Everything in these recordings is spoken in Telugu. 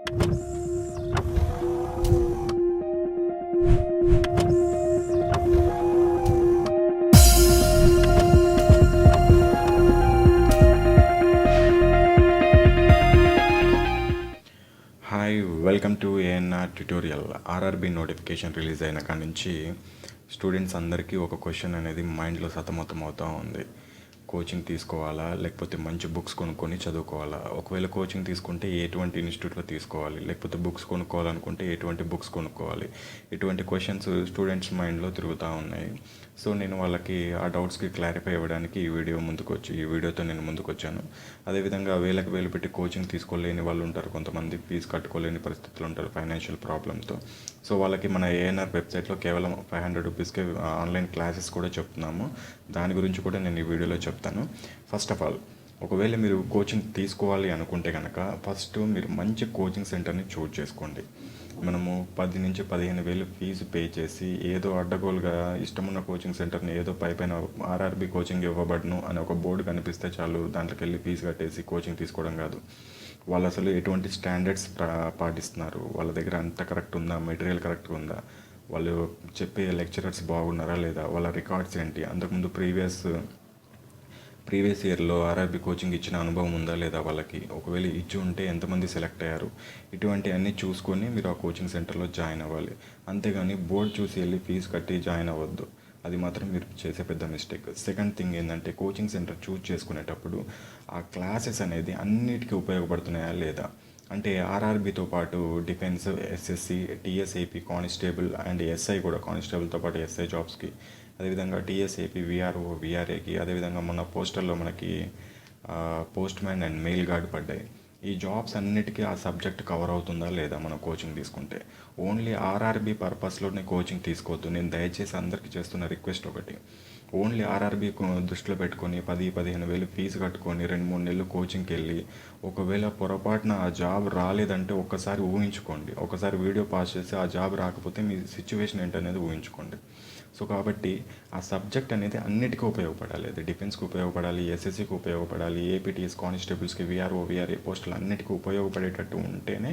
Hi, welcome to ANR tutorial. RRB notification release అయిన కాడి నుంచి స్టూడెంట్స్ అందరికీ ఒక క్వశ్చన్ అనేది మైండ్లో సతమతం అవుతూ ఉంది. కోచింగ్ తీసుకోవాలా, లేకపోతే మంచి బుక్స్ కొనుక్కొని చదువుకోవాలా? ఒకవేళ కోచింగ్ తీసుకుంటే ఎటువంటి ఇన్స్టిట్యూట్లో తీసుకోవాలి, లేకపోతే బుక్స్ కొనుక్కోవాలనుకుంటే ఎటువంటి బుక్స్ కొనుక్కోవాలి? ఇటువంటి క్వశ్చన్స్ స్టూడెంట్స్ మైండ్లో తిరుగుతూ ఉన్నాయి. సో నేను వాళ్ళకి ఆ డౌట్స్కి క్లారిఫై ఇవ్వడానికి ఈ వీడియోతో నేను ముందుకు వచ్చాను. అదేవిధంగా వేలకు వేలు పెట్టి కోచింగ్ తీసుకోలేని వాళ్ళు ఉంటారు, కొంతమంది ఫీజు కట్టుకోలేని పరిస్థితులు ఉంటారు ఫైనాన్షియల్ ప్రాబ్లంతో. సో వాళ్ళకి మన ఏఎన్ఆర్ వెబ్సైట్లో కేవలం 500 రూపీస్కే ఆన్లైన్ క్లాసెస్ కూడా చెప్తున్నాము. దాని గురించి కూడా నేను ఈ వీడియోలో చెప్తాను. ఫస్ట్ ఆఫ్ ఆల్, ఒకవేళ మీరు కోచింగ్ తీసుకోవాలి అనుకుంటే కనుక ఫస్ట్ మీరు మంచి కోచింగ్ సెంటర్ని చూజ్ చేసుకోండి. మనము 10 నుంచి 15 వేలు ఫీజు పే చేసి ఏదో అడ్డగోలుగా ఇష్టమున్న కోచింగ్ సెంటర్ని ఏదో పైన ఆర్ఆర్బి కోచింగ్ ఇవ్వబడును అని ఒక బోర్డు కనిపిస్తే చాలు దాంట్లోకి వెళ్ళి ఫీజు కట్టేసి కోచింగ్ తీసుకోవడం కాదు. వాళ్ళు అసలు ఎటువంటి స్టాండర్డ్స్ పాటిస్తున్నారు, వాళ్ళ దగ్గర అంత కరెక్ట్ ఉందా, మెటీరియల్ కరెక్ట్గా ఉందా, వాళ్ళు చెప్పే లెక్చరర్స్ బాగున్నారా లేదా, వాళ్ళ రికార్డ్స్ ఏంటి, అంతకుముందు ప్రీవియస్ ఇయర్లో ఆర్ఆర్బి కోచింగ్ ఇచ్చిన అనుభవం ఉందా లేదా వాళ్ళకి, ఒకవేళ ఇచ్చి ఉంటే ఎంతమంది సెలెక్ట్ అయ్యారు, ఇటువంటి అన్నీ చూసుకొని మీరు ఆ కోచింగ్ సెంటర్లో జాయిన్ అవ్వాలి. అంతేగాని బోర్డు చూసి వెళ్ళి ఫీజు కట్టి జాయిన్ అవ్వద్దు. అది మాత్రం మీరు చేసే పెద్ద మిస్టేక్. సెకండ్ థింగ్ ఏంటంటే, కోచింగ్ సెంటర్ చూజ్ చేసుకునేటప్పుడు ఆ క్లాసెస్ అనేది అన్నిటికీ ఉపయోగపడుతున్నాయా లేదా. అంటే ఆర్ఆర్బితో పాటు defence, SSC, TSAP, constable and SI కూడా, కానిస్టేబుల్తో పాటు ఎస్ఐ జాబ్స్కి, అదేవిధంగా టీఎస్ఏపీ, విఆర్ఓ, విఆర్ఏకి, అదేవిధంగా మొన్న పోస్టర్లో మనకి post man and mail gourd పడ్డాయి. ఈ జాబ్స్ అన్నిటికీ ఆ సబ్జెక్ట్ కవర్ అవుతుందా లేదా మనం కోచింగ్ తీసుకుంటే. ఓన్లీ ఆర్ఆర్బి పర్పస్లోనే కోచింగ్ తీసుకోవద్దు. నేను దయచేసి అందరికీ చేస్తున్న రిక్వెస్ట్ ఒకటి, ఓన్లీ ఆర్ఆర్బి దృష్టిలో పెట్టుకొని 10-15 వేలు ఫీజు కట్టుకొని 2-3 నెలలు కోచింగ్కి వెళ్ళి ఒకవేళ పొరపాటున ఆ జాబ్ రాలేదంటే ఒక్కసారి ఊహించుకోండి. ఒకసారి వీడియో పాస్ చేసి ఆ జాబ్ రాకపోతే మీ సిచ్యువేషన్ ఏంటనేది ఊహించుకోండి. సో కాబట్టి ఆ సబ్జెక్ట్ అనేది అన్నిటికీ ఉపయోగపడాలి. అది డిఫెన్స్కి ఉపయోగపడాలి, ఎస్ఎస్సికి ఉపయోగపడాలి, ఏపీటీఎస్, కానిస్టేబుల్స్కి, విఆర్ఓ, విఆర్ఏ పోస్టులు అన్నిటికీ ఉపయోగపడేటట్టు ఉంటేనే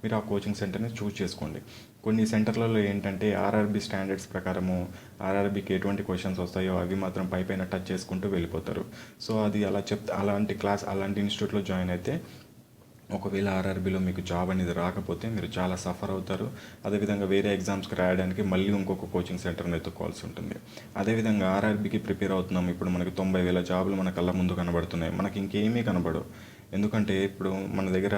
మీరు ఆ కోచింగ్ సెంటర్ని చూస్ చేసుకోండి. కొన్ని సెంటర్లలో ఏంటంటే ఆర్ఆర్బి స్టాండర్డ్స్ ప్రకారము ఆర్ఆర్బికి ఎటువంటి క్వశ్చన్స్ వస్తాయో అవి మాత్రం పైన టచ్ చేసుకుంటూ వెళ్ళిపోతారు. సో అది అలాంటి ఇన్స్టిట్యూట్లో జాయిన్ అయితే ఒకవేళ ఆర్ఆర్బీలో మీకు జాబ్ అనేది రాకపోతే మీరు చాలా సఫర్ అవుతారు. అదేవిధంగా వేరే ఎగ్జామ్స్కి రాయడానికి మళ్ళీ ఇంకొక కోచింగ్ సెంటర్ని ఎత్తుకోవాల్సి ఉంటుంది. అదేవిధంగా ఆర్ఆర్బీకి ప్రిపేర్ అవుతున్నాం, ఇప్పుడు మనకి 90,000 జాబులు మన కళ్ళ ముందు కనబడుతున్నాయి, మనకి ఇంకేమీ కనబడవు. ఎందుకంటే ఇప్పుడు మన దగ్గర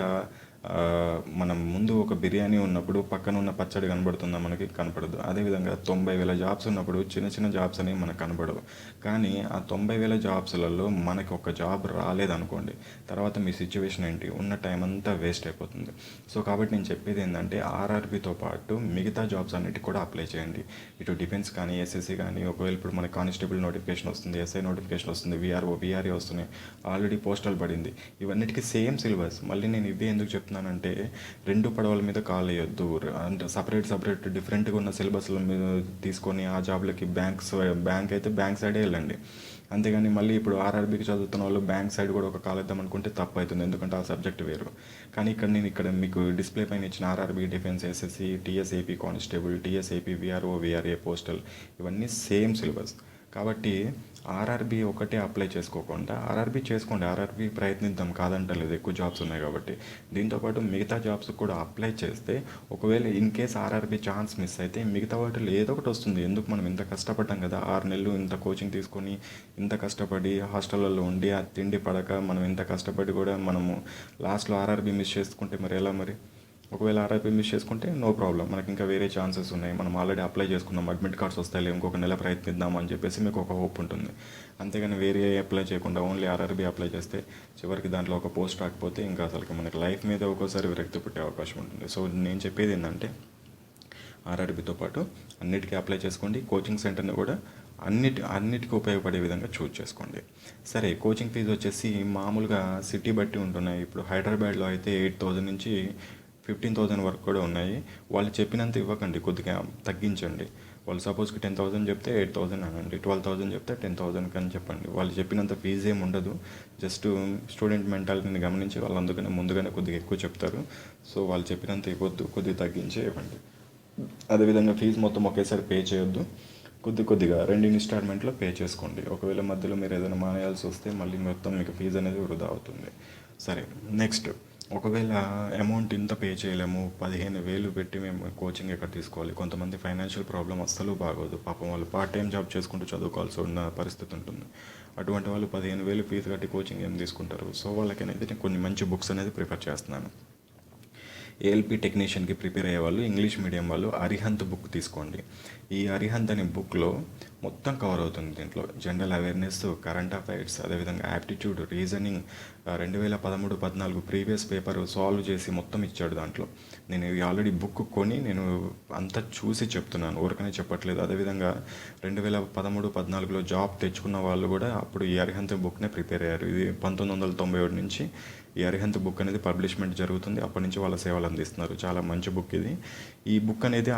మనం ముందు ఒక బిర్యానీ ఉన్నప్పుడు పక్కన ఉన్న పచ్చడి కనబడుతుందా, మనకి కనపడదు. అదేవిధంగా 90,000 జాబ్స్ ఉన్నప్పుడు చిన్న చిన్న జాబ్స్ అనేవి మనకు కనబడవు. కానీ ఆ 90,000 జాబ్స్లలో మనకి ఒక జాబ్ రాలేదనుకోండి, తర్వాత మీ సిచ్యువేషన్ ఏంటి, ఉన్న టైం అంతా వేస్ట్ అయిపోతుంది. సో కాబట్టి నేను చెప్పేది ఏంటంటే, ఆర్ఆర్బీతో పాటు మిగతా జాబ్స్ అన్నిటికి కూడా అప్లై చేయండి. ఇటు డిఫెన్స్ కానీ, ఎస్ఎస్సి కానీ, ఒకవేళ ఇప్పుడు మనకి కానిస్టేబుల్ నోటిఫికేషన్ వస్తుంది, ఎస్ఐ నోటిఫికేషన్ వస్తుంది, విఆర్ఓ, విఆర్ఏ వస్తున్నాయి, ఆల్రెడీ పోస్టల్ పడింది. ఇవన్నిటికీ సేమ్ సిలబస్. మళ్ళీ నేను ఇవే ఎందుకు చెప్తున్నానంటే, 2 పడవల మీద కాలు వేయొద్దు. అంటే సపరేట్ డిఫరెంట్గా ఉన్న సిలబస్ల మీద తీసుకొని ఆ జాబ్లకి బ్యాంక్ అయితే బ్యాంక్ సైడే వెళ్ళండి. అంతేగాని మళ్ళీ ఇప్పుడు ఆర్ఆర్బీకి చదువుతున్న వాళ్ళు బ్యాంక్ సైడ్ కూడా ఒక కాలేద్దాం అనుకుంటే తప్పు అవుతుంది, ఎందుకంటే ఆ సబ్జెక్ట్ వేరు. కానీ నేను మీకు డిస్ప్లే పైన ఇచ్చిన RRB, defence, SSC, TSAP, constable, TSAP, VRO, VRA postal ఇవన్నీ సేమ్ సిలబస్. కాబట్టి ఆర్ఆర్బీ ఒకటే అప్లై చేసుకోకుండా ఆర్ఆర్బీ చేసుకోండి, ఆర్ఆర్బీ ప్రయత్నిద్దాం, కాదంటలేదు, ఎక్కువ జాబ్స్ ఉన్నాయి కాబట్టి. దీంతోపాటు మిగతా జాబ్స్ కూడా అప్లై చేస్తే ఒకవేళ in case RRB chance miss అయితే మిగతా వాటిలో ఏదో ఒకటి వస్తుంది. ఎందుకు, మనం ఇంత కష్టపడ్డాం కదా, 6 నెలలు ఇంత కోచింగ్ తీసుకొని ఇంత కష్టపడి హాస్టల్లో ఉండి ఆ తిండి పడక మనం ఇంత కష్టపడి కూడా మనము లాస్ట్లో ఆర్ఆర్బీ మిస్ చేసుకుంటే మరి ఎలా? మరి ఒకవేళ ఆర్ఐపీ మిస్ చేసుకుంటే నో ప్రాబ్లం, మనకి ఇంకా వేరే ఛాన్సెస్ ఉన్నాయి, మనం ఆల్రెడీ అప్లై చేసుకున్నాం, అడ్మిట్ కార్డ్స్ వస్తాయి, ఇంకొక నెల ప్రయత్నిద్దాం అని చెప్పేసి మీకు ఒక హోప్ ఉంటుంది. అంతేగాని వేరే అప్లై చేయకుండా ఓన్లీ ఆర్ఆర్బీ అప్లై చేస్తే చివరికి దాంట్లో ఒక పోస్ట్ రాకపోతే ఇంకా అసలు మనకి లైఫ్ మీద ఒక్కోసారి విరక్తి పుట్టే అవకాశం ఉంటుంది. సో నేను చెప్పేది ఏంటంటే, ఆర్ఆర్బీతో పాటు అన్నిటికీ అప్లై చేసుకోండి. కోచింగ్ సెంటర్ని కూడా అన్నిటికీ ఉపయోగపడే విధంగా చూజ్ చేసుకోండి. సరే, కోచింగ్ ఫీజు వచ్చేసి మామూలుగా సిటీ బట్టి ఉంటున్నాయి. ఇప్పుడు హైదరాబాద్లో అయితే 8,000 నుంచి 15,000 వరకు కూడా ఉన్నాయి. వాళ్ళు చెప్పినంత ఇవ్వకండి, కొద్దిగా తగ్గించండి. వాళ్ళు సపోజ్కి 10,000 చెప్తే 8,000 అనండి, 12,000 చెప్తే 10,000 అని చెప్పండి. వాళ్ళు చెప్పినంత ఫీజు ఏమి ఉండదు, జస్ట్ స్టూడెంట్ మెంటాలిటీని గమనించి వాళ్ళు అందుకనే ముందుగానే కొద్దిగా ఎక్కువ చెప్తారు. సో వాళ్ళు చెప్పినంత ఇవ్వద్దు, కొద్దిగా తగ్గించే ఇవ్వండి. అదేవిధంగా ఫీజు మొత్తం ఒకేసారి పే చేయొద్దు, కొద్దిగా 2 ఇన్స్టాల్మెంట్లో పే చేసుకోండి. ఒకవేళ మధ్యలో మీరు ఏదైనా మానేయాల్సి వస్తే మళ్ళీ మొత్తం మీకు ఫీజు అనేది వృధా అవుతుంది. సరే, నెక్స్ట్, ఒకవేళ అమౌంట్ ఇంత పే చేయలేము, 15,000 పెట్టి మేము కోచింగ్ ఎక్కడ తీసుకోవాలి. కొంతమంది ఫైనాన్షియల్ ప్రాబ్లం అస్సలు బాగోదు, పాపం వాళ్ళు పార్ట్ టైం జాబ్ చేసుకుంటూ చదువుకోవాల్సి ఉన్న పరిస్థితి ఉంటుంది. అటువంటి వాళ్ళు 15,000 ఫీజు కట్టి కోచింగ్ ఏం తీసుకుంటారు. సో వాళ్ళకి అనేది నేను కొన్ని మంచి బుక్స్ అనేది ప్రిఫర్ చేస్తున్నాను. ఏఎల్పి టెక్నీషియన్కి ప్రిపేర్ అయ్యే వాళ్ళు, ఇంగ్లీష్ మీడియం వాళ్ళు అరిహంత్ బుక్ తీసుకోండి. ఈ అరిహంత్ అనే బుక్లో మొత్తం కవర్ అవుతుంది. దీంట్లో జనరల్ అవేర్నెస్, కరెంట్ అఫైర్స్, అదేవిధంగా aptitude, reasoning, 2013-14 previous paper solve చేసి మొత్తం ఇచ్చాడు దాంట్లో. నేను ఆల్రెడీ బుక్ కొని నేను అంతా చూసి చెప్తున్నాను, ఊరికనే చెప్పట్లేదు. అదేవిధంగా 2013-14లో జాబ్ తెచ్చుకున్న వాళ్ళు కూడా అప్పుడు ఈ అరిహంత్ బుక్నే ప్రిపేర్ అయ్యారు. ఇది 1997 నుంచి ఈ అరిహంత్ బుక్ అనేది పబ్లిష్మెంట్ జరుగుతుంది. అప్పటి నుంచి వాళ్ళ సేవలు అందిస్తున్నారు. చాలా మంచి బుక్ ఇది. ఈ బుక్ అనేది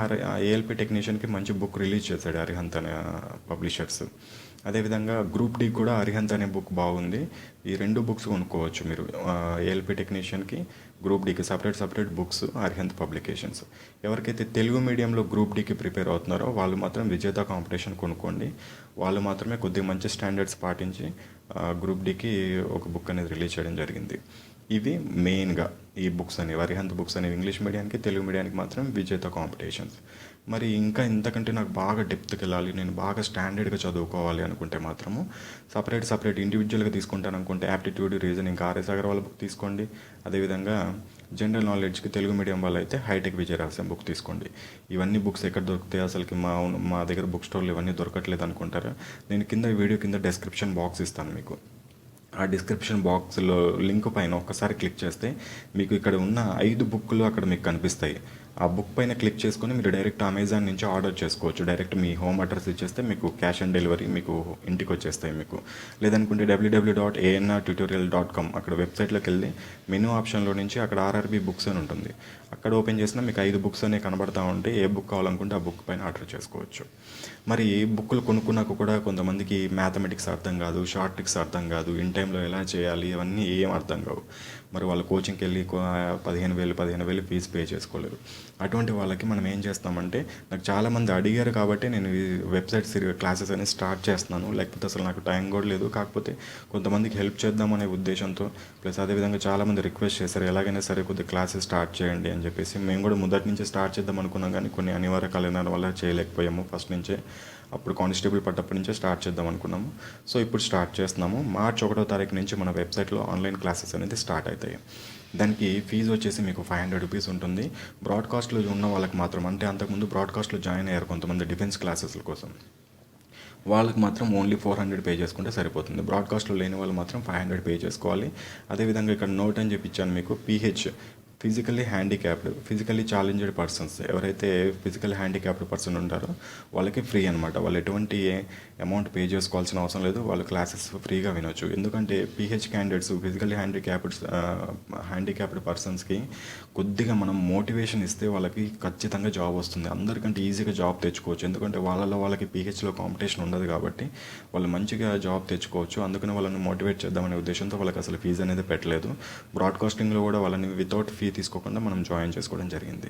ఏఎల్పి టెక్నీషియన్కి మంచి బుక్ రిలీజ్ చేశాడు అరిహంత్ అనే పబ్లిషర్స్. అదేవిధంగా గ్రూప్ డి కూడా అరిహంత్ అనే బుక్ బాగుంది. ఈ 2 బుక్స్ కొనుక్కోవచ్చు మీరు. ఏఎల్పి టెక్నీషియన్కి, గ్రూప్ డికి సపరేట్ బుక్స్ అరిహంత్ పబ్లికేషన్స్. ఎవరికైతే తెలుగు మీడియంలో గ్రూప్ డికి ప్రిపేర్ అవుతున్నారో వాళ్ళు మాత్రం విజేత కాంపిటీషన్ కొనుక్కోండి. వాళ్ళు మాత్రమే కొద్దిగా మంచి స్టాండర్డ్స్ పాటించి గ్రూప్ డికి ఒక బుక్ అనేది రిలీజ్ చేయడం జరిగింది. ఇవి మెయిన్గా ఈ బుక్స్ అనేవి, అరిహంత్ బుక్స్ అనేవి ఇంగ్లీష్ మీడియానికి, తెలుగు మీడియానికి మాత్రం విజేత కాంపిటీషన్స్. మరి ఇంకా ఇంతకంటే నాకు బాగా డెప్త్కి వెళ్ళాలి, నేను బాగా స్టాండర్డ్గా చదువుకోవాలి అనుకుంటే మాత్రము సపరేట్ ఇండివిజువల్గా తీసుకుంటాను అనుకుంటే aptitude, reasoning RS Agarwal book తీసుకోండి. అదేవిధంగా జనరల్ నాలెడ్జ్కి తెలుగు మీడియం వాళ్ళు అయితే హైటెక్ విజయరహస్యం బుక్ తీసుకోండి. ఇవన్నీ బుక్స్ ఎక్కడ దొరుకుతాయి అసలుకి, మా దగ్గర బుక్ స్టోర్లు ఇవన్నీ దొరకట్లేదు అనుకుంటారా? నేను వీడియో కింద డిస్క్రిప్షన్ బాక్స్ ఇస్తాను మీకు. ఆ డిస్క్రిప్షన్ బాక్స్లో లింక్ పైన ఒక్కసారి క్లిక్ చేస్తే మీకు ఇక్కడ ఉన్న 5 బుక్లు అక్కడ మీకు కనిపిస్తాయి. ఆ బుక్ పైన క్లిక్ చేసుకొని మీరు డైరెక్ట్ అమెజాన్ నుంచి ఆర్డర్ చేసుకోవచ్చు. డైరెక్ట్ మీ హోమ్ అడ్రస్ ఇచ్చేస్తే మీకు క్యాష్ ఆన్ డెలివరీ మీకు ఇంటికి వచ్చేస్తాయి మీకు. లేదనుకుంటే www.anrtutorial.com అక్కడ వెబ్సైట్లోకి వెళ్ళి మెనూ ఆప్షన్లో నుంచి అక్కడ ఆర్ఆర్బీ బుక్స్ అని ఉంటుంది. అక్కడ ఓపెన్ చేసినా మీకు 5 బుక్స్ అనేవి కనబడతా ఉంటే ఏ బుక్ కావాలనుకుంటే ఆ బుక్ పైన ఆర్డర్ చేసుకోవచ్చు. మరి బుక్కులు కొనుక్కున్నాక కూడా కొంతమందికి మ్యాథమెటిక్స్ అర్థం కాదు, షార్ట్ ట్రిక్స్ అర్థం కాదు, ఇన్ టైంలో ఎలా చేయాలి ఇవన్నీ ఏం అర్థం కావు. మరి వాళ్ళు కోచింగ్కి వెళ్ళి 15,000 ఫీజు పే చేసుకోలేరు. అటువంటి వాళ్ళకి మనం ఏం చేస్తామంటే, నాకు చాలామంది అడిగారు కాబట్టి నేను ఈ వెబ్సైట్ క్లాసెస్ అనేది స్టార్ట్ చేస్తున్నాను. లేకపోతే అసలు నాకు టైం కూడా లేదు. కాకపోతే కొంతమందికి హెల్ప్ చేద్దామనే ఉద్దేశంతో, ప్లస్ అదేవిధంగా చాలామంది రిక్వెస్ట్ చేశారు ఎలాగైనా సరే కొద్దిగా క్లాసెస్ స్టార్ట్ చేయండి అని చెప్పేసి. మేము కూడా మొదటి నుంచి స్టార్ట్ చేద్దాం అనుకున్నాం, కానీ కొన్ని అనివార్య కారణాల వల్ల చేయలేకపోయాము ఫస్ట్ నుంచే. అప్పుడు కానిస్టేబుల్ పట్టప్పటి నుంచే స్టార్ట్ చేద్దాం అనుకున్నాము. సో ఇప్పుడు స్టార్ట్ చేస్తున్నాము. మార్చి 1వ తారీఖు నుంచి మన వెబ్సైట్లో ఆన్లైన్ క్లాసెస్ అనేది స్టార్ట్ అవుతాయి. దానికి ఫీజు వచ్చేసి మీకు 500 రూపీస్ ఉంటుంది. బ్రాడ్కాస్ట్లో ఉన్న వాళ్ళకి మాత్రం, అంటే అంతకుముందు బ్రాడ్కాస్ట్లో జాయిన్ అయ్యారు కొంతమంది డిఫెన్స్ క్లాసెస్ల కోసం, వాళ్ళకి మాత్రం ఓన్లీ 400 పే చేసుకుంటే సరిపోతుంది. బ్రాడ్కాస్ట్లో లేని వాళ్ళు మాత్రం 500 పే చేసుకోవాలి. అదేవిధంగా ఇక్కడ నోట్ అని చెప్పించాను మీకు, physically handicapped, physically challenged persons, ఎవరైతే ఫిజికల్ హ్యాండిక్యాప్డ్ పర్సన్ ఉంటారో వాళ్ళకి ఫ్రీ అనమాట. వాళ్ళు ఎటువంటి అమౌంట్ పే చేసుకోవాల్సిన అవసరం లేదు, వాళ్ళు క్లాసెస్ ఫ్రీగా వినొచ్చు. ఎందుకంటే క్యాండిడేట్స్, ఫిజికల్లీ హ్యాండిక్యాప్డ్ పర్సన్స్కి కొద్దిగా మనం మోటివేషన్ ఇస్తే వాళ్ళకి ఖచ్చితంగా జాబ్ వస్తుంది. అందరికంటే ఈజీగా జాబ్ తెచ్చుకోవచ్చు. ఎందుకంటే వాళ్ళకి పిహెచ్లో కాంపిటీషన్ ఉండదు కాబట్టి వాళ్ళు మంచిగా జాబ్ తెచ్చుకోవచ్చు. అందుకని వాళ్ళని మోటివేట్ చేద్దామనే ఉద్దేశంతో వాళ్ళకి అసలు ఫీజు అనేది పెట్టలేదు. బ్రాడ్కాస్టింగ్లో కూడా వాళ్ళని వితౌట్ ఫీ తీసుకోకుండా మనం జాయిన్ చేసుకోవడం జరిగింది.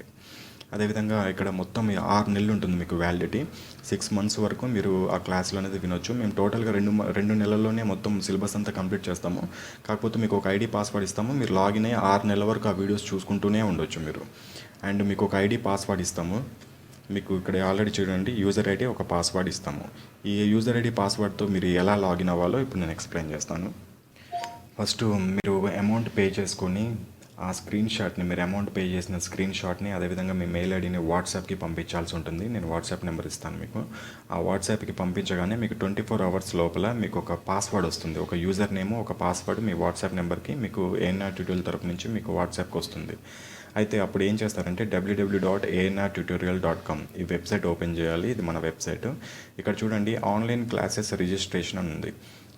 అదేవిధంగా ఇక్కడ మొత్తం 6 నెలలు ఉంటుంది మీకు వ్యాలిడిటీ. 6 మంత్స్ వరకు మీరు ఆ క్లాసులు అనేది వినొచ్చు. మేము టోటల్గా 2 నెలల్లోనే మొత్తం సిలబస్ అంతా కంప్లీట్ చేస్తాము. కాకపోతే మీకు ఒక ఐడి పాస్వర్డ్ ఇస్తాము. మీరు లాగిన్ అయ్యి 6 నెలల వరకు ఆ వీడియోస్ చూసుకుంటూనే ఉండొచ్చు మీరు. అండ్ మీకు ఒక ఐడి పాస్వర్డ్ ఇస్తాము. మీకు ఇక్కడ ఆల్రెడీ చూడండి, యూజర్ ఐడి ఒక పాస్వర్డ్ ఇస్తాము. ఈ యూజర్ ఐడి పాస్వర్డ్తో మీరు ఎలా లాగిన్ అవ్వాలో ఇప్పుడు నేను ఎక్స్ప్లెయిన్ చేస్తాను. ఫస్ట్ మీరు అమౌంట్ పే చేసుకొని ఆ స్క్రీన్ షాట్ని, మీరు అమౌంట్ పే చేసిన స్క్రీన్ షాట్ని, అదేవిధంగా మీ మెయిల్ ఐడిని వాట్సాప్కి పంపించాల్సి ఉంటుంది. నేను వాట్సాప్ నెంబర్ ఇస్తాను మీకు. ఆ వాట్సాప్కి పంపించగానే మీకు 24 అవర్స్ లోపల మీకు ఒక పాస్వర్డ్ వస్తుంది. ఒక యూజర్ నేమ్, ఒక పాస్వర్డ్ మీ వాట్సాప్ నెంబర్కి మీకు ANR తరపు నుంచి మీకు వాట్సాప్కి వస్తుంది. అయితే అప్పుడు ఏం చేస్తారంటే www.anrtutorial.com ఈ వెబ్సైట్ ఓపెన్ చేయాలి. ఇది మన వెబ్సైట్. ఇక్కడ చూడండి, ఆన్లైన్ క్లాసెస్ రిజిస్ట్రేషన్ అని ఉంది.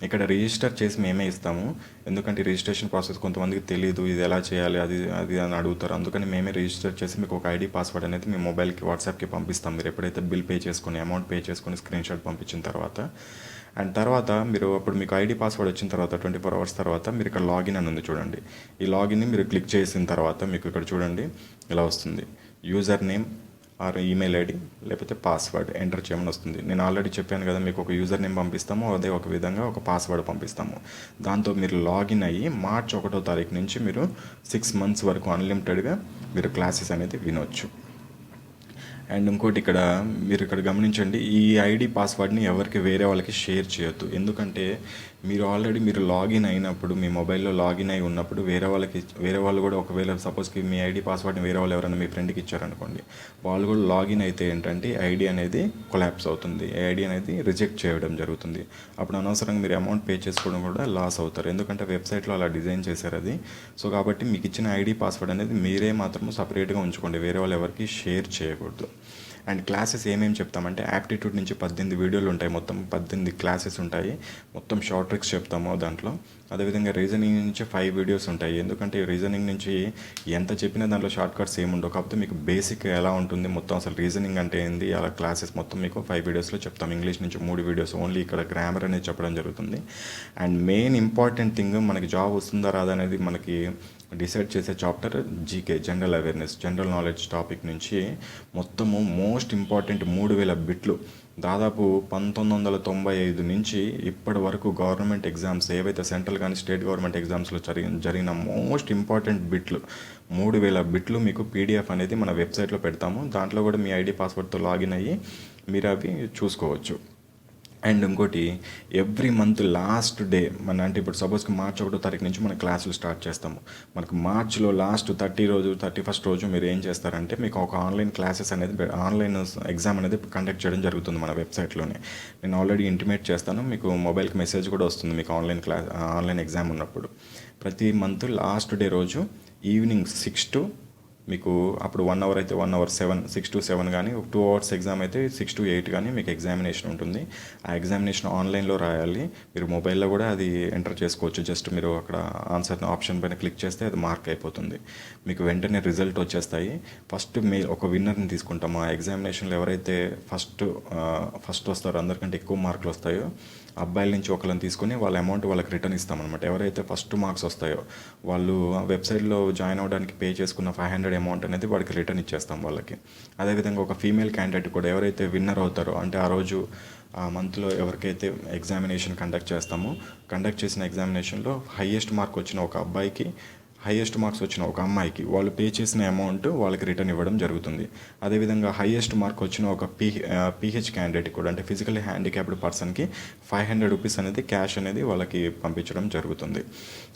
ఇక్కడ రిజిస్టర్ చేసి మేమే ఇస్తాము. ఎందుకంటే రిజిస్ట్రేషన్ ప్రాసెస్ కొంతమందికి తెలియదు, ఇది ఎలా చేయాలి అది అది అని అడుగుతారు. అందుకని మేమే రిజిస్టర్ చేసి మీకు ఒక ఐడి పాస్వర్డ్ అనేది మీ మొబైల్కి వాట్సాప్కి పంపిస్తాం. మీరు ఎప్పుడైతే బిల్ పే చేసుకొని అమౌంట్ పే చేసుకొని స్క్రీన్ షాట్ పంపించిన తర్వాత, అండ్ తర్వాత మీరు అప్పుడు మీకు ఐడి పాస్వర్డ్ వచ్చిన తర్వాత 24 అవర్స్ తర్వాత మీరు ఇక్కడ లాగిన్ అని ఉంది చూడండి. ఈ లాగిన్ని మీరు క్లిక్ చేసిన తర్వాత మీకు ఇక్కడ చూడండి ఇలా వస్తుంది, user name or email ID లేకపోతే పాస్వర్డ్ ఎంటర్ చేయమని వస్తుంది. నేను ఆల్రెడీ చెప్పాను కదా, మీకు ఒక యూజర్ నేమ్ పంపిస్తాము, అదే ఒక విధంగా ఒక పాస్వర్డ్ పంపిస్తాము. దాంతో మీరు లాగిన్ అయ్యి మార్చ్ 1వ తారీఖు నుంచి మీరు 6 months వరకు అన్లిమిటెడ్గా మీరు క్లాసెస్ అనేది వినొచ్చు. అండ్ ఇంకోటి ఇక్కడ మీరు ఇక్కడ గమనించండి, ఈ ఐడి పాస్వర్డ్ని ఎవరికి వేరే వాళ్ళకి షేర్ చేయొద్దు. ఎందుకంటే మీరు ఆల్రెడీ మీరు లాగిన్ అయినప్పుడు మీ మొబైల్లో లాగిన్ అయి ఉన్నప్పుడు వేరే వాళ్ళు కూడా ఒకవేళ సపోజ్కి మీ ఐడి పాస్వర్డ్ని వేరే వాళ్ళు ఎవరైనా మీ ఫ్రెండ్కి ఇచ్చారనుకోండి, వాళ్ళు కూడా లాగిన్ అయితే ఏంటంటే ఐడి అనేది కొలాప్స్ అవుతుంది, ఐడి అనేది రిజెక్ట్ చేయడం జరుగుతుంది. అప్పుడు అనవసరంగా మీరు అమౌంట్ పే చేసుకోవడం కూడా లాస్ అవుతారు. ఎందుకంటే వెబ్సైట్లో అలా డిజైన్ చేశారు అది. సో కాబట్టి మీకు ఇచ్చిన ఐడి పాస్వర్డ్ అనేది మీరే మాత్రము సపరేట్గా ఉంచుకోండి, వేరే వాళ్ళు ఎవరికి షేర్ చేయకూడదు. అండ్ క్లాసెస్ ఏమేమి చెప్తామంటే యాప్టిట్యూడ్ నుంచి 18 వీడియోలు ఉంటాయి, మొత్తం 18 క్లాసెస్ ఉంటాయి, మొత్తం షార్ట్ ట్రిక్స్ చెప్తాము దాంట్లో. అదేవిధంగా రీజనింగ్ నుంచి 5 వీడియోస్ ఉంటాయి. ఎందుకంటే రీజనింగ్ నుంచి ఎంత చెప్పినా దాంట్లో షార్ట్ కట్స్ ఏముండవు, కాకపోతే మీకు బేసిక్ ఎలా ఉంటుంది మొత్తం అసలు రీజనింగ్ అంటే ఏంది అలా క్లాసెస్ మొత్తం మీకు 5 వీడియోస్లో చెప్తాం. ఇంగ్లీష్ నుంచి 3 వీడియోస్, ఓన్లీ ఇక్కడ గ్రామర్ అనేది చెప్పడం జరుగుతుంది. అండ్ మెయిన్ ఇంపార్టెంట్ థింగ్, మనకి జాబ్ వస్తుందా రాదా అనేది మనకి డిసైడ్ చేసే chapter GK, general awareness, general knowledge topic నుంచి మొత్తము మోస్ట్ ఇంపార్టెంట్ 3000 బిట్లు, దాదాపు 1995 నుంచి ఇప్పటి వరకు గవర్నమెంట్ ఎగ్జామ్స్ ఏవైతే సెంట్రల్ కానీ స్టేట్ గవర్నమెంట్ ఎగ్జామ్స్లో జరిగిన మోస్ట్ ఇంపార్టెంట్ బిట్లు 3000 బిట్లు మీకు పీడిఎఫ్ అనేది మన వెబ్సైట్లో పెడతాము. దాంట్లో కూడా మీ ఐడి పాస్వర్డ్తో లాగిన్ అయ్యి మీరు అవి చూసుకోవచ్చు. అండ్ ఇంకోటి, ఎవ్రీ మంత్ లాస్ట్ డే అంటే ఇప్పుడు సపోజ్కి మార్చ్ 1వ తారీఖు నుంచి మన క్లాసులు స్టార్ట్ చేస్తాము. మనకు మార్చ్లో లాస్ట్ 31st రోజు మీరు ఏం చేస్తారంటే మీకు ఒక ఆన్లైన్ క్లాసెస్ అనేది ఆన్లైన్ ఎగ్జామ్ అనేది కండక్ట్ చేయడం జరుగుతుంది మన వెబ్సైట్లోనే. నేను ఆల్రెడీ ఇంటిమేట్ చేస్తాను, మీకు మొబైల్కి మెసేజ్ కూడా వస్తుంది మీకు ఆన్లైన్ ఎగ్జామ్ ఉన్నప్పుడు. ప్రతి మంత్ లాస్ట్ డే రోజు ఈవినింగ్ 6 to మీకు అప్పుడు 1 hour అయితే 1 hour 6 to 7 కానీ, 2 hours ఎగ్జామ్ అయితే 6 to 8 కానీ మీకు ఎగ్జామినేషన్ ఉంటుంది. ఆ ఎగ్జామినేషన్ ఆన్లైన్లో రాయాలి. మీరు మొబైల్లో కూడా అది ఎంటర్ చేసుకోవచ్చు. జస్ట్ మీరు అక్కడ ఆన్సర్ ఆప్షన్ పైన క్లిక్ చేస్తే అది మార్క్ అయిపోతుంది. మీకు వెంటనే రిజల్ట్ వచ్చేస్తాయి. ఫస్ట్ ఒక విన్నర్ని తీసుకుంటాము. ఆ ఎగ్జామినేషన్లో ఎవరైతే ఫస్ట్ వస్తారో, అందరికంటే ఎక్కువ మార్కులు వస్తాయో అబ్బాయిల నుంచి ఒకళ్ళని తీసుకొని వాళ్ళ అమౌంట్ వాళ్ళకి రిటర్న్ ఇస్తామన్నమాట. ఎవరైతే ఫస్ట్ మార్క్స్ వస్తాయో వాళ్ళు వెబ్సైట్లో జాయిన్ అవ్వడానికి పే చేసుకున్న 500 అమౌంట్ అనేది వాడికి రిటర్న్ ఇచ్చేస్తాం వాళ్ళకి. అదేవిధంగా ఒక ఫీమేల్ క్యాండిడేట్ కూడా ఎవరైతే విన్నర్ అవుతారో, అంటే ఆ రోజు ఆ మంత్లో ఎవరికైతే ఎగ్జామినేషన్ కండక్ట్ చేసిన ఎగ్జామినేషన్లో హైయెస్ట్ మార్క్ వచ్చిన ఒక అబ్బాయికి, హైయెస్ట్ మార్క్స్ వచ్చిన ఒక అమ్మాయికి వాళ్ళు పే చేసిన అమౌంట్ వాళ్ళకి రిటర్న్ ఇవ్వడం జరుగుతుంది. అదేవిధంగా హైయెస్ట్ మార్క్ వచ్చిన ఒక పీహెచ్ క్యాండిడేట్ కూడా, అంటే ఫిజికల్లీ హ్యాండిక్యాప్డ్ పర్సన్కి 500 రూపీస్ అనేది క్యాష్ అనేది వాళ్ళకి పంపించడం జరుగుతుంది.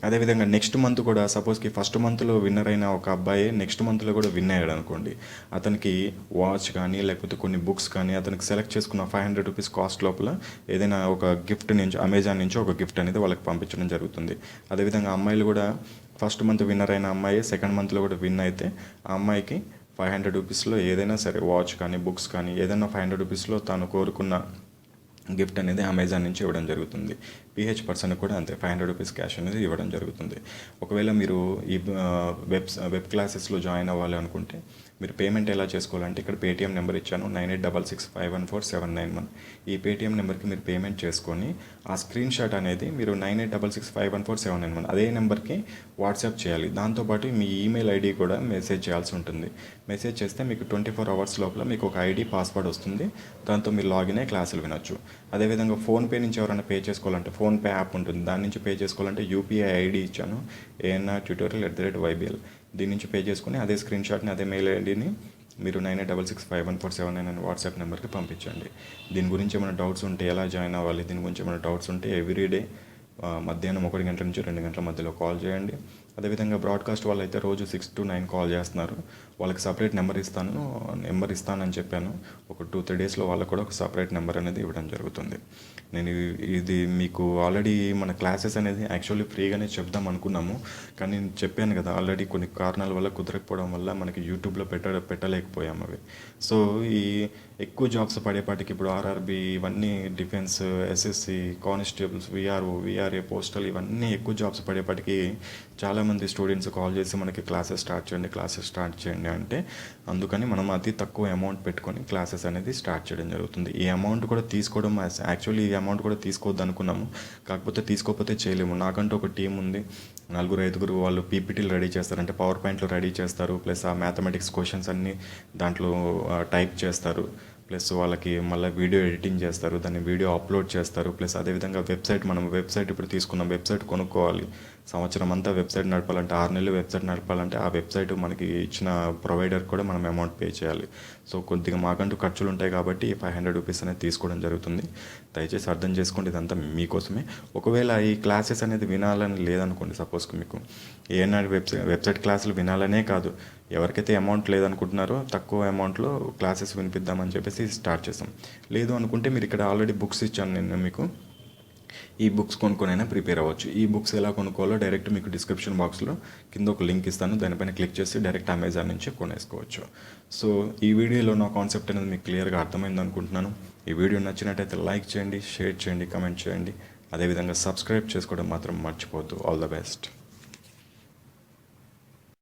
అదేవిధంగా నెక్స్ట్ మంత్ కూడా సపోజ్కి ఫస్ట్ మంత్లో విన్నర్ అయిన ఒక అబ్బాయి నెక్స్ట్ మంత్లో కూడా విన్ అయ్యాడు అనుకోండి, అతనికి వాచ్ కానీ లేకపోతే కొన్ని బుక్స్ కానీ అతనికి సెలెక్ట్ చేసుకున్న 500 రూపీస్ కాస్ట్ లోపల ఏదైనా ఒక గిఫ్ట్ నుంచి అమెజాన్ నుంచి ఒక గిఫ్ట్ అనేది వాళ్ళకి పంపించడం జరుగుతుంది. అదేవిధంగా అమ్మాయిలు కూడా ఫస్ట్ మంత్ విన్నర్ అయిన అమ్మాయి సెకండ్ మంత్లో కూడా విన్ అయితే ఆ అమ్మాయికి 500 రూపీస్లో ఏదైనా సరే వాచ్ కానీ బుక్స్ కానీ ఏదైనా 500 రూపీస్లో తాను కోరుకున్న గిఫ్ట్ అనేది అమెజాన్ నుంచి ఇవ్వడం జరుగుతుంది. పీహెచ్ పర్సన్ కూడా అంతే 500 రూపీస్ క్యాష్ అనేది ఇవ్వడం జరుగుతుంది. ఒకవేళ మీరు ఈ వెబ్ క్లాసెస్లో జాయిన్ అవ్వాలి అనుకుంటే మీరు పేమెంట్ ఎలా చేసుకోవాలంటే ఇక్కడ పేటీఎం నెంబర్ ఇచ్చాను 9866514791. ఈ పేటీఎం నెంబర్కి మీరు పేమెంట్ చేసుకొని ఆ స్క్రీన్ షాట్ అనేది మీరు 9866514791 అదే నెంబర్కి వాట్సాప్ చేయాలి. దాంతోపాటు మీ ఈమెయిల్ ఐడి కూడా మెసేజ్ చేయాల్సి ఉంటుంది. మెసేజ్ చేస్తే మీకు 24 hours లోపల మీకు ఒక ఐడి పాస్వర్డ్ వస్తుంది. దాంతో మీరు లాగిన్ అయ్యి క్లాసులు వినొచ్చు. అదేవిధంగా ఫోన్పే నుంచి ఎవరైనా పే చేసుకోవాలంటే ఫోన్పే యాప్ ఉంటుంది, దాని నుంచి పే చేసుకోవాలంటే యూపీఐ ఐడి ఇచ్చాను ANRtutorial@YBL. దీని నుంచి పే చేసుకుని అదే స్క్రీన్ షాట్ని అదే మెయిల్ ఐడిని మీరు 9866514791 అనే వాట్సాప్ నెంబర్కి పంపించండి. దీని గురించి ఏమైనా డౌట్స్ ఉంటే ఎలా జాయిన్ అవ్వాలి, దీని గురించి ఏమైనా డౌట్స్ ఉంటే ఎవ్రీడే మధ్యాహ్నం 1 గంటల నుంచి 2 గంటల మధ్యలో కాల్ చేయండి. అదేవిధంగా బ్రాడ్కాస్ట్ వాళ్ళు అయితే రోజు 6 to 9 కాల్ చేస్తున్నారు. వాళ్ళకి సపరేట్ నెంబర్ ఇస్తానని చెప్పాను. ఒక 2-3 డేస్లో వాళ్ళకు కూడా ఒక సపరేట్ నెంబర్ అనేది ఇవ్వడం జరుగుతుంది. నేను ఇది మీకు ఆల్రెడీ మన క్లాసెస్ అనేది యాక్చువల్లీ ఫ్రీగానే చెప్దాం అనుకున్నాము, కానీ నేను చెప్పాను కదా ఆల్రెడీ కొన్ని కారణాల వల్ల కుదరకపోవడం వల్ల మనకి యూట్యూబ్లో పెట్టలేకపోయాము అవి. సో ఈ ఎక్కువ జాబ్స్ పడేపాటికి ఇప్పుడు ఆర్ఆర్బి ఇవన్నీ defence, SSC, constables, VRA, postal ఇవన్నీ ఎక్కువ జాబ్స్ పడేపాటికి చాలామంది స్టూడెంట్స్ కాల్ చేసి మనకి క్లాసెస్ స్టార్ట్ చేయండి అంటే, అందుకని మనం అతి తక్కువ అమౌంట్ పెట్టుకొని క్లాసెస్ అనేది స్టార్ట్ చేయడం జరుగుతుంది. ఈ అమౌంట్ కూడా తీసుకోవడం యాక్చువల్లీ ఈ అమౌంట్ కూడా తీసుకోవద్దు అనుకున్నాము, కాకపోతే తీసుకోకపోతే చేయలేము. నాకంటూ ఒక టీం ఉంది, 4-5 వాళ్ళు పీపీటీలు రెడీ చేస్తారు, అంటే పవర్ పాయింట్లు రెడీ చేస్తారు, ప్లస్ ఆ మ్యాథమెటిక్స్ క్వశ్చన్స్ అన్నీ దాంట్లో టైప్ చేస్తారు, ప్లస్ వాళ్ళకి మళ్ళీ వీడియో ఎడిటింగ్ చేస్తారు, దాన్ని వీడియో అప్లోడ్ చేస్తారు, ప్లస్ అదేవిధంగా మనం వెబ్సైట్ ఇప్పుడు తీసుకున్నాం, వెబ్సైట్ కొనుక్కోవాలి. సంవత్సరం అంతా వెబ్సైట్ నడపాలంటే, 6 నెలలు వెబ్సైట్ నడపాలంటే ఆ వెబ్సైట్ మనకి ఇచ్చిన ప్రొవైడర్ కూడా మనం అమౌంట్ పే చేయాలి. సో కొద్దిగా మాకంటూ ఖర్చులు ఉంటాయి కాబట్టి 500 రూపీస్ అనేది తీసుకోవడం జరుగుతుంది. దయచేసి అర్థం చేసుకోండి, ఇదంతా మీకోసమే. ఒకవేళ ఈ క్లాసెస్ అనేది వినాలని లేదనుకోండి, సపోజ్కి మీకు ఏఎన్ఆర్ వెబ్సైట్ క్లాసులు వినాలనే కాదు, ఎవరికైతే అమౌంట్ లేదనుకుంటున్నారో తక్కువ అమౌంట్లో క్లాసెస్ వినిపిద్దామని చెప్పేసి స్టార్ట్ చేసాం. లేదు అనుకుంటే మీరు ఇక్కడ ఆల్రెడీ బుక్స్ ఇచ్చాను నేను మీకు, ఈ బుక్స్ కొనుక్కొనైనా ప్రిపేర్ అవ్వచ్చు. ఈ బుక్స్ ఎలా కొనుక్కోవాలో డైరెక్ట్ మీకు డిస్క్రిప్షన్ బాక్స్లో కింద ఒక లింక్ ఇస్తాను, దానిపైన క్లిక్ చేసి డైరెక్ట్ అమెజాన్ నుంచి కొనేసుకోవచ్చు. సో ఈ వీడియోలో నా కాన్సెప్ట్ అనేది మీకు క్లియర్గా అర్థమైంది అనుకుంటున్నాను. ఈ వీడియో నచ్చినట్టయితే లైక్ చేయండి, షేర్ చేయండి, కమెంట్ చేయండి. అదేవిధంగా సబ్స్క్రైబ్ చేసుకోవడం మాత్రం మర్చిపోవద్దు. All the best.